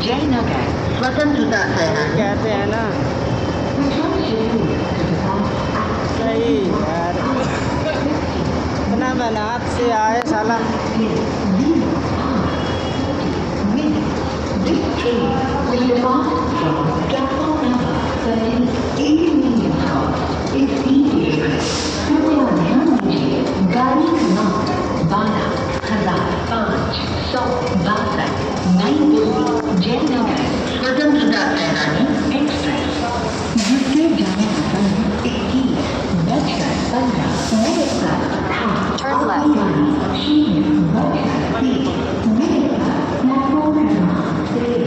जयनगर स्वतंत्रता सेनानी कहते हैं ना सही यार, इतना मेहनत से आए साला। गाड़ी क्रमांक 12,562 नई दिल्ली जयनगर स्वतंत्रता सेनानी एक्सप्रेस जिसके जाने का समय 21:15 पर था। अपनी गाड़ी 0:30 पर प्लेटफॉर्म क्रमांक 13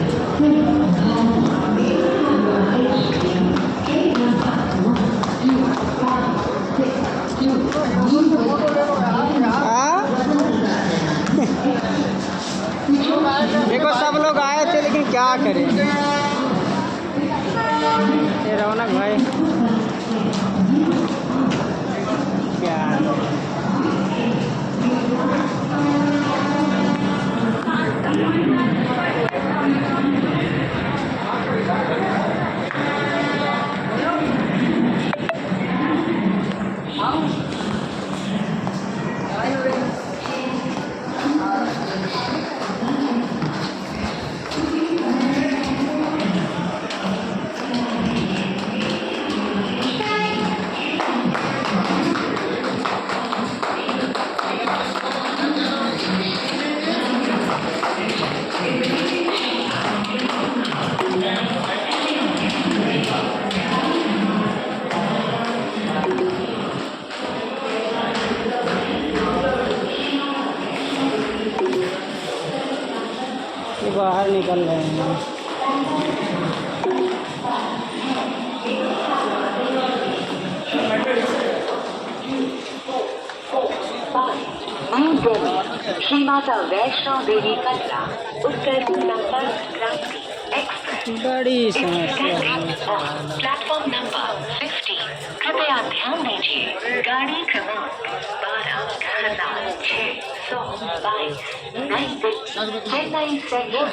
देखो सब लोग आए थे लेकिन क्या करें। ये रौनक भाई क्या बाहर निकल रहे हैं। श्री माता वैष्णो देवी कटरा उत्तर संपर्क क्रांति एक्सप्रेस बड़ी समस्या है। प्लेटफॉर्म नंबर 50 कृपया ध्यान दीजिए। गाड़ी क्रमांक 12,622 नई दिल्ली चेन्नई सेंट्रल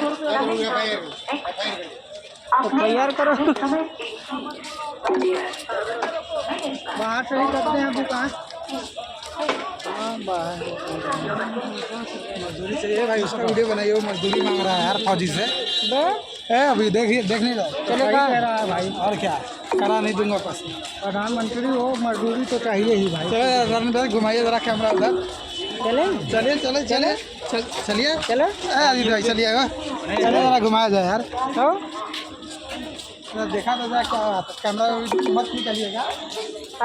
तैयार करो समय बाहर से ही करते हैं दुकान। हाँ बाहर मजदूरी चाहिए भाई, उसका वीडियो बनाइए। वो मजदूरी मांग रहा है यार फौजी से। अभी देख नहीं रहा चलेगा कह रहा है भाई। और क्या करा नहीं दूंगा बस। प्रधानमंत्री हो, मजदूरी तो चाहिए ही भाई। चलो रण भाई घुमाइए जरा कैमरा उधर। चले चलिए चले चले चलिए चले अजीत भाई चलिएगा। चलो जरा घुमाया जाए यार। तो देखा तो जाए क्या बात है, कैमरा मत निकलिएगा।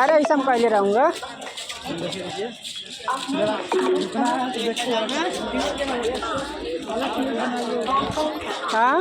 अरे ऐसा मैं पहले रहूँगा। जरा इतना देखिए हाँ